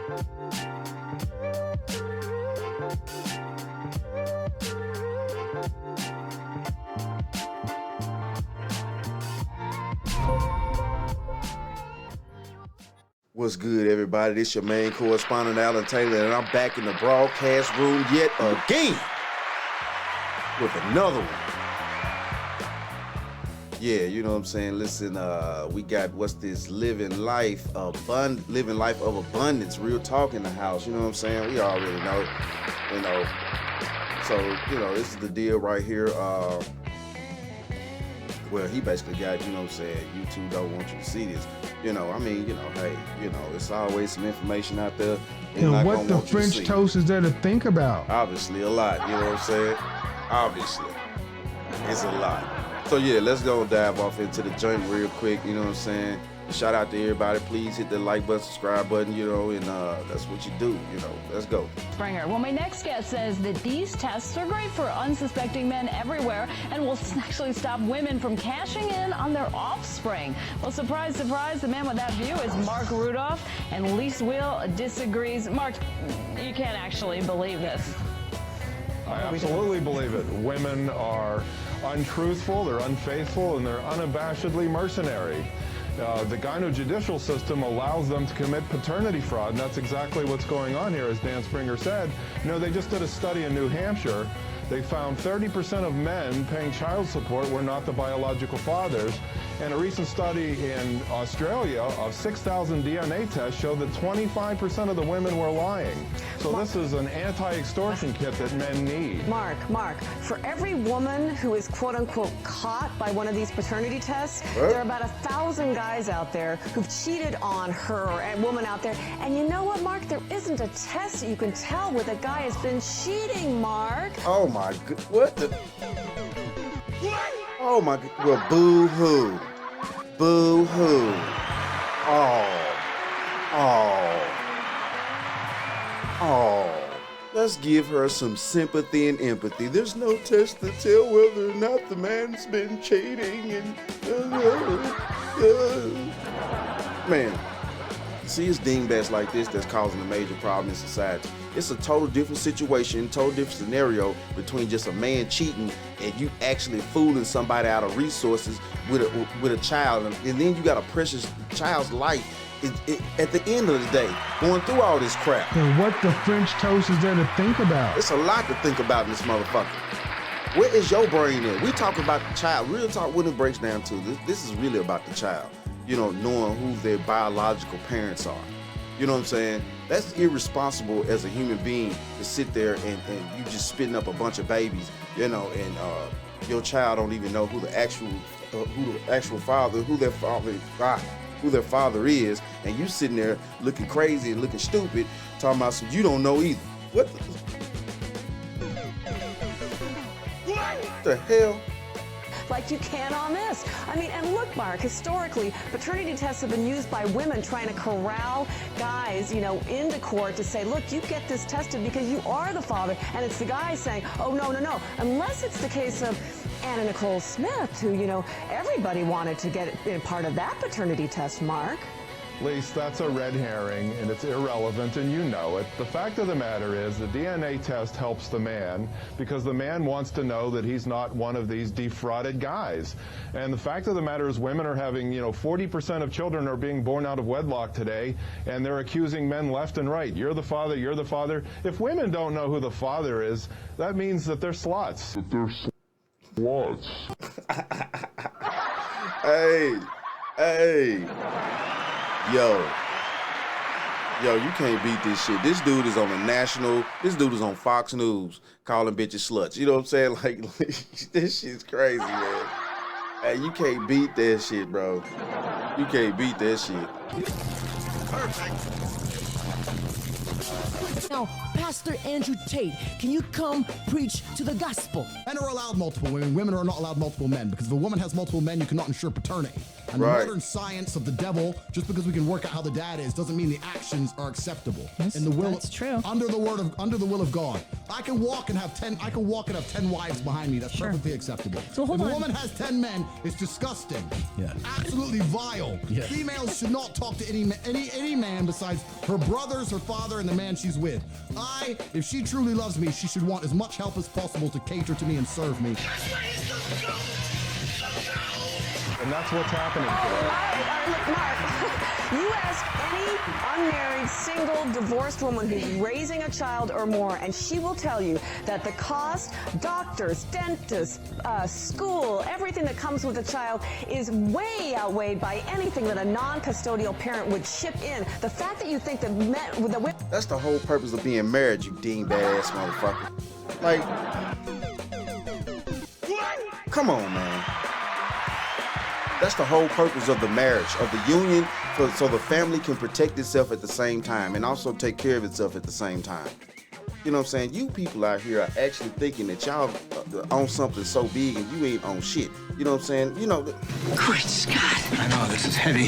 What's good, everybody? This your main correspondent, Alan Taylor, and I'm back in the broadcast room yet again with another one. Yeah, you know what I'm saying? Listen, we got what's this living life of abundance, real talk in the house. You know what I'm saying? We already know, you know. So, you know, this is the deal right here. Well, he basically got, you know what I'm saying, YouTube don't want you to see this. You know, I mean, you know, hey, you know, it's always some information out there. And what the French toast is there to think about? Obviously a lot, you know what I'm saying? Obviously, it's a lot. So yeah, let's go dive off into the joint real quick, you know what I'm saying? Shout out to everybody. Please hit the like button, subscribe button, you know, and that's what you do, you know. Let's go. Springer. Well, my next guest says that these tests are great for unsuspecting men everywhere and will actually stop women from cashing in on their offspring. Well, surprise, surprise, the man with that view is Mark Rudolph, and Lise Will disagrees. Mark, you can't actually believe this. I absolutely believe it. Women are untruthful, they're unfaithful, and they're unabashedly mercenary. The gyno-judicial system allows them to commit paternity fraud, and that's exactly what's going on here, as Dan Springer said. You know, they just did a study in New Hampshire. They found 30% of men paying child support were not the biological fathers. And a recent study in Australia of 6,000 DNA tests showed that 25% of the women were lying. So this is an anti-extortion kit that men need. Mark, for every woman who is quote-unquote caught by one of these paternity tests, there are about 1,000 guys out there who've cheated on her or a woman out there. And you know what, Mark? There isn't a test that you can tell whether a guy has been cheating, Mark. Oh my god, what the? Oh my god, well, boo-hoo. Boo-hoo. Oh. Let's give her some sympathy and empathy. There's no test to tell whether or not the man's been cheating and... Man, see, it's dingbats like this that's causing a major problem in society. It's a total different situation, total different scenario between just a man cheating and you actually fooling somebody out of resources with a child, and then you got a precious child's life at the end of the day going through all this crap. And what the French toast is there to think about? It's a lot to think about in this motherfucker. Where is your brain at? We talk about the child. Real talk, when it breaks down to this is really about the child. You know, knowing who their biological parents are. You know what I'm saying? That's irresponsible as a human being to sit there and you just spitting up a bunch of babies, you know, and your child don't even know who their father is, and you sitting there looking crazy and looking stupid, talking about some you don't know either. What the hell? Like you can on this. I mean, and look, Mark, historically, paternity tests have been used by women trying to corral guys, you know, into court to say, look, you get this tested because you are the father. And it's the guy saying, oh, no. Unless it's the case of Anna Nicole Smith, who, you know, everybody wanted to get part of that paternity test, Mark. Lise, that's a red herring, and it's irrelevant, and you know it. The fact of the matter is the DNA test helps the man because the man wants to know that he's not one of these defrauded guys. And the fact of the matter is women are having, you know, 40% of children are being born out of wedlock today, and they're accusing men left and right. You're the father, you're the father. If women don't know who the father is, that means that they're sluts. Hey. Yo, you can't beat this shit. This dude is on this dude is on Fox News calling bitches sluts. You know what I'm saying? Like this shit's crazy, man. Hey, you can't beat that shit, bro. You can't beat that shit. Now, Pastor Andrew Tate, can you come preach to the gospel? Men are allowed multiple women. Women are not allowed multiple men, because if a woman has multiple men, you cannot ensure paternity. And the modern science of the devil, just because we can work out how the dad is, doesn't mean the actions are acceptable. In the will, that's true. Under the will of God. I can walk and have 10 wives behind me. That's perfectly acceptable. So hold if on. a woman has 10 men, it's disgusting. Yeah. Absolutely vile. Yeah. Females should not talk to any man besides her brothers, her father, and the man she's with. If she truly loves me, she should want as much help as possible to cater to me and serve me. And that's what's happening today. All right, look, Mark, you ask any unmarried, single, divorced woman who's raising a child or more, and she will tell you that the cost, doctors, dentists, school, everything that comes with a child is way outweighed by anything that a non-custodial parent would chip in. The fact that you think that women... That's the whole purpose of being married, you dingbat ass motherfucker. Like, come on, man. That's the whole purpose of the marriage, of the union, so the family can protect itself at the same time and also take care of itself at the same time. You know what I'm saying? You people out here are actually thinking that y'all own something so big and you ain't on shit. You know what I'm saying? You know. Great Scott. I know, this is heavy.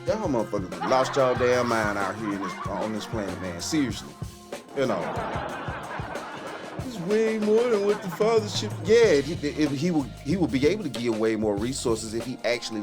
Y'all motherfuckers lost y'all damn mind out here on this planet, man. Seriously. You know. It's way more than what the father should. Yeah, he would be able to give way more resources if they actually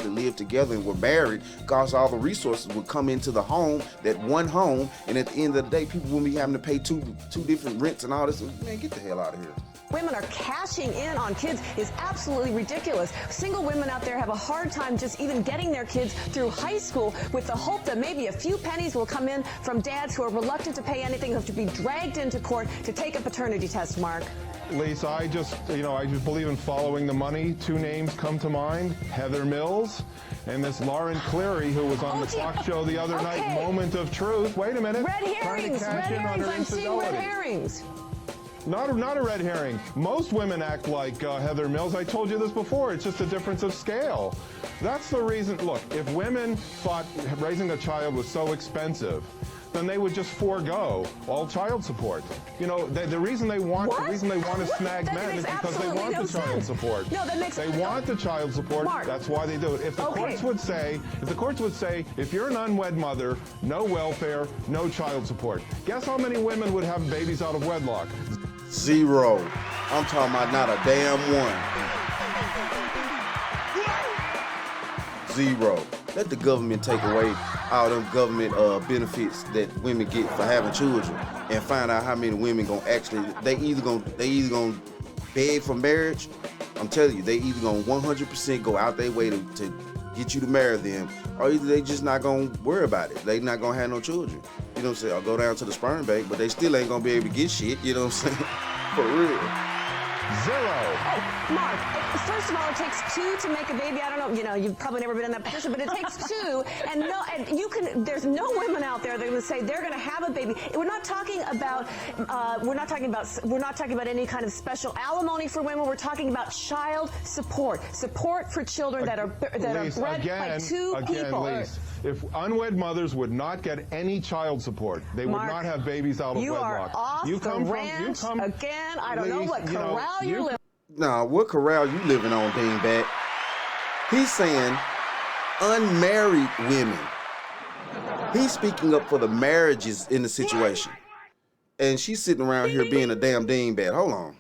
lived together and were married, because all the resources would come into the home, that one home, and at the end of the day, people wouldn't be having to pay two different rents and all this. Man, get the hell out of here. Women are cashing in on kids is absolutely ridiculous. Single women out there have a hard time just even getting their kids through high school with the hope that maybe a few pennies will come in from dads who are reluctant to pay anything, who have to be dragged into court to take a paternity test, Mark. Lisa, I just believe in following the money. Two names come to mind: Heather Mills and this Lauren Cleary, who was on the talk show the other night, Moment of Truth. Wait a minute. Red herrings, I'm seeing red herrings. Not a red herring. Most women act like Heather Mills. I told you this before. It's just a difference of scale. That's the reason. Look, if women thought raising a child was so expensive, then they would just forego all child support. You know, the reason they want to snag men is because they want the child support. No, that makes They want the child support. Mark. That's why they do it. If the courts would say, if you're an unwed mother, no welfare, no child support. Guess how many women would have babies out of wedlock? 0. I'm talking about not a damn one. 0. Let the government take away all them government benefits that women get for having children, and find out how many women gonna actually they either gonna beg for marriage. I'm telling you, they either gonna 100% go out their way to get you to marry them, or either they just not gonna worry about it. They not gonna have no children. You know what I'm saying? I'll go down to the sperm bank, but they still ain't gonna be able to get shit. You know what I'm saying? For real. 0. Oh, Mark, first of all, it takes 2 to make a baby. I don't know, you've probably never been in that position, but it takes 2, and there's no women out there that would say they're going to have a baby. We're not talking about any kind of special alimony for women. We're talking about child support for children that are bred by two people. Lise, if unwed mothers would not get any child support, they would not have babies out of wedlock. You are off the ranch again. I don't know what corral you're living. Nah, what corral you living on, dingbat? He's saying unmarried women. He's speaking up for the marriages in the situation. And she's sitting around here being a damn dingbat. Hold on.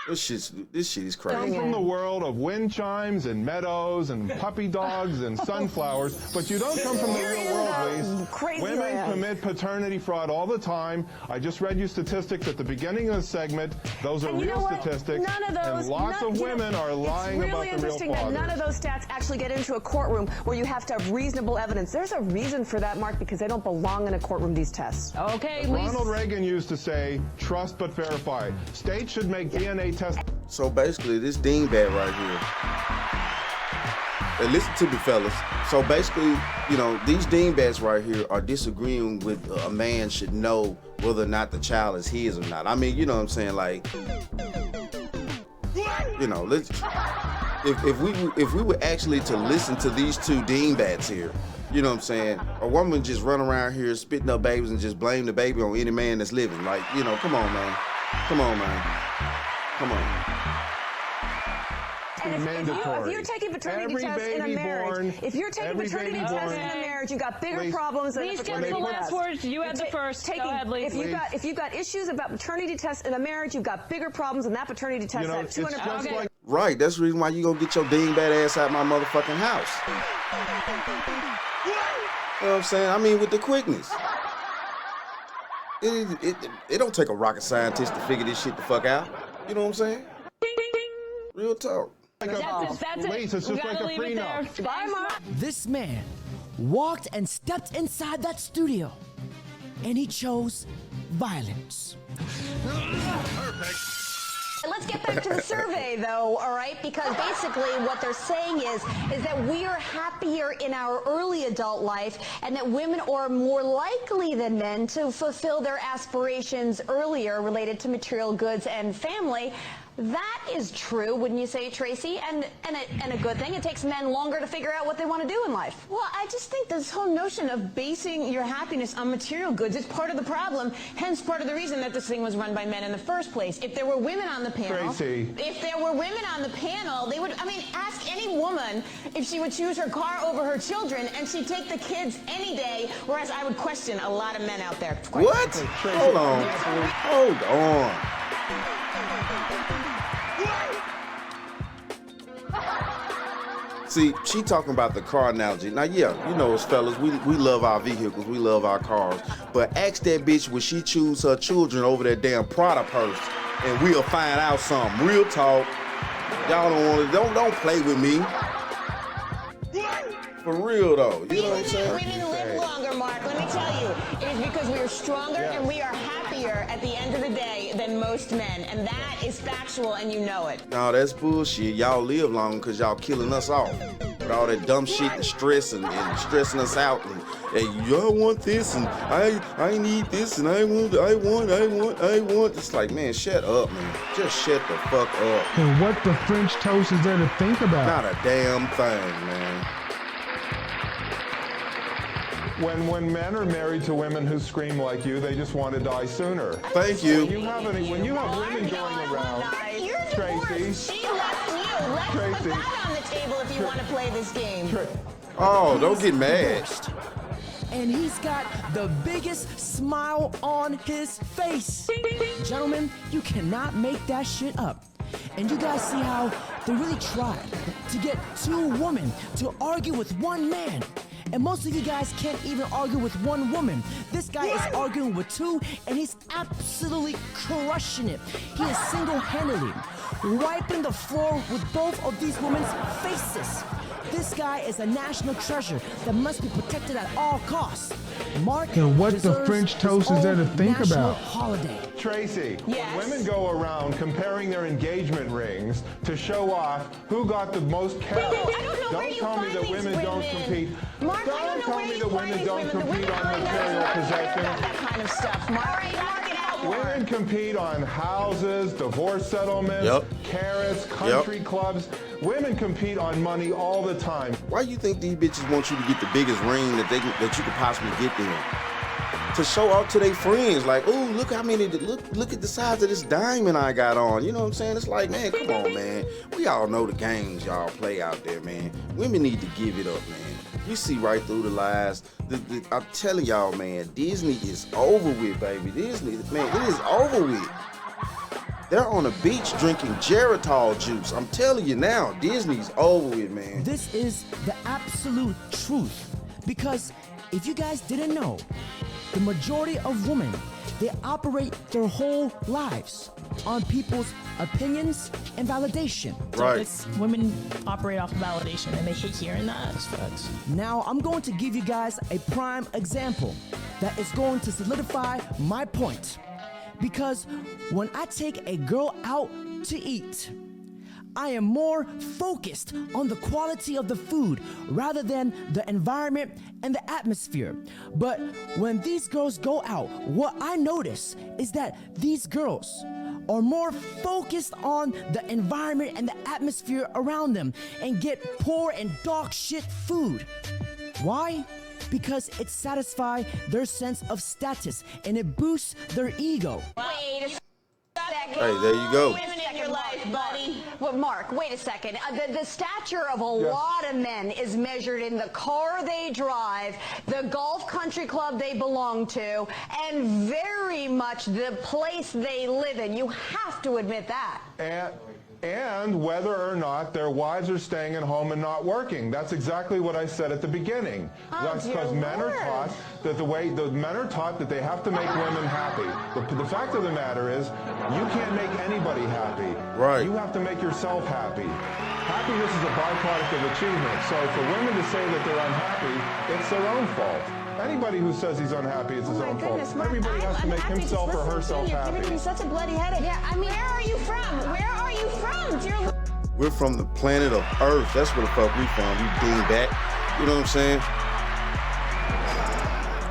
This shit is crazy. Come from the world of wind chimes and meadows and puppy dogs and sunflowers, but you don't come from the real world, Lise. Women commit paternity fraud all the time. I just read you statistics at the beginning of the segment. Those are real statistics. None of those. And lots of women are lying about the real fathers. It's really interesting that none of those stats actually get into a courtroom where you have to have reasonable evidence. There's a reason for that, Mark, because they don't belong in a courtroom, these tests. Okay, Ronald Reagan used to say, trust but verify. States should make DNA tests. So basically, this dingbat right here. And listen to me, fellas. So basically, you know, these dingbats right here are disagreeing with a man should know whether or not the child is his or not. I mean, you know what I'm saying? Like, you know, if we were actually to listen to these two dingbats here, you know what I'm saying? A woman just run around here spitting up babies and just blame the baby on any man that's living. Like, you know, come on, man. Come on, man. Come on. And if you're taking paternity tests in a marriage, if you're taking paternity tests in a marriage, you've got bigger problems than a paternity test. The last words. You had the first. Go ahead, Lisa. If you've got issues about paternity tests in a marriage, you've got bigger problems than that paternity test. Have 200 pounds. Like, right. That's the reason why you gonna get your dingbat ass out my motherfucking house. You know what I'm saying? I mean, with the quickness. It don't take a rocket scientist to figure this shit the fuck out. You know what I'm saying? Real talk. That's it. Lisa, it's just like a prenup. Bye, Mark. This man walked and stepped inside that studio, and he chose violence. Let's get back to the survey, though, all right? Because basically what they're saying is that we are happier in our early adult life and that women are more likely than men to fulfill their aspirations earlier related to material goods and family. That is true, wouldn't you say, Tracy? And a good thing. It takes men longer to figure out what they want to do in life. Well, I just think this whole notion of basing your happiness on material goods is part of the problem, hence part of the reason that this thing was run by men in the first place. If there were women on the panel, Tracy. If there were women on the panel, they would, I mean, ask any woman if she would choose her car over her children, and she'd take the kids any day, whereas I would question a lot of men out there. What? Hold on. Hold on. See, she talking about the car analogy. Now, yeah, you know, as fellas, we love our vehicles, we love our cars. But ask that bitch, would she choose her children over that damn Prada purse? And we'll find out something. Real talk. Y'all don't play with me. For real though, you know what I'm saying? Women live longer, Mark. Let me tell you, it is because we are stronger and we are happier at the end of the day than most men, and that is factual, and you know it. No, that's bullshit. Y'all live long because y'all killing us off with all that dumb shit and stress and stressing us out. And hey, y'all want this and I need this and I want. It's like, man, shut up, man. Just shut the fuck up. And what the French toast is there to think about? Not a damn thing, man. When men are married to women who scream like you, they just want to die sooner. Thank you. When you have women going around, Tracy. She left you. Let's put that on the table if you want to play this game. Oh, don't get mad. And he's got the biggest smile on his face. Gentlemen, you cannot make that shit up. And you guys see how they really tried to get two women to argue with one man. And most of you guys can't even argue with one woman. This guy is arguing with two, and he's absolutely crushing it. He is single-handedly wiping the floor with both of these women's faces. This guy is a national treasure that must be protected at all costs. Mark and what the French toast is there to think about? Holiday. Tracy, when women go around comparing their engagement rings to show off who got the most cash, don't tell me that women don't compete. Mark, don't tell me that women don't compete on material possessions. That kind of stuff, Mark. Women compete on houses, divorce settlements, carrots, country clubs. Women compete on money all the time. Why do you think these bitches want you to get the biggest ring that you could possibly get them? To show off to their friends, like, oh, look how many, look at the size of this diamond I got on. You know what I'm saying? It's like, man, come on, man. We all know the games y'all play out there, man. Women need to give it up, man. You see right through the lies. I'm telling y'all, man, Disney is over with, baby. Disney, man, it is over with. They're on the beach drinking Geritol juice. I'm telling you now, Disney's over with, man. This is the absolute truth. Because if you guys didn't know, the majority of women, they operate their whole lives on people's opinions and validation. Right. Women operate off of validation, and they hate hearing that. That's facts. Now, I'm going to give you guys a prime example that is going to solidify my point. Because when I take a girl out to eat, I am more focused on the quality of the food rather than the environment and the atmosphere. But when these girls go out, what I notice is that these girls are more focused on the environment and the atmosphere around them and get poor and dog shit food. Why? Because it satisfies their sense of status and it boosts their ego. Wait a second. Hey, there you go. Women in your life, buddy. Well, Mark, wait a second. The stature of a lot of men is measured in the car they drive, the golf country club they belong to, and very much the place they live in. You have to admit that. And whether or not their wives are staying at home and not working. That's exactly what I said at the beginning. That's because men are taught that men are taught that they have to make women happy. The fact of the matter is, you can't make anybody happy. Right. You have to make yourself happy. Happiness is a byproduct of achievement. So for women to say that they're unhappy, it's their own fault. Anybody who says he's unhappy, it's his own fault. Everybody has to make himself or herself happy. You're giving me such a bloody headache. Yeah, I mean, where are you from? Where are you from, dear? We're from the planet of Earth. That's where the fuck we from. We dingbat. You know what I'm saying?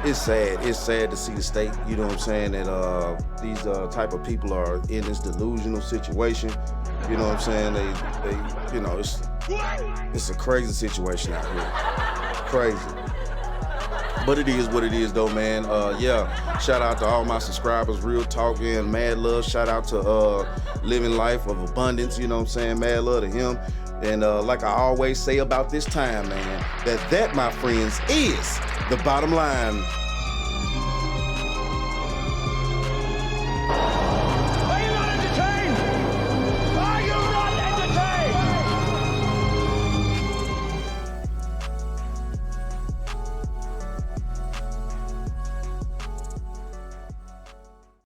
It's sad. It's sad to see the state, you know what I'm saying, that these type of people are in this delusional situation. You know what I'm saying? They you know, it's a crazy situation out here. Crazy. But it is what it is, though, man. Yeah, shout out to all my subscribers, Real Talk and Mad Love. Shout out to Living Life of Abundance, you know what I'm saying? Mad love to him. And like I always say about this time, man, that my friends, is the bottom line.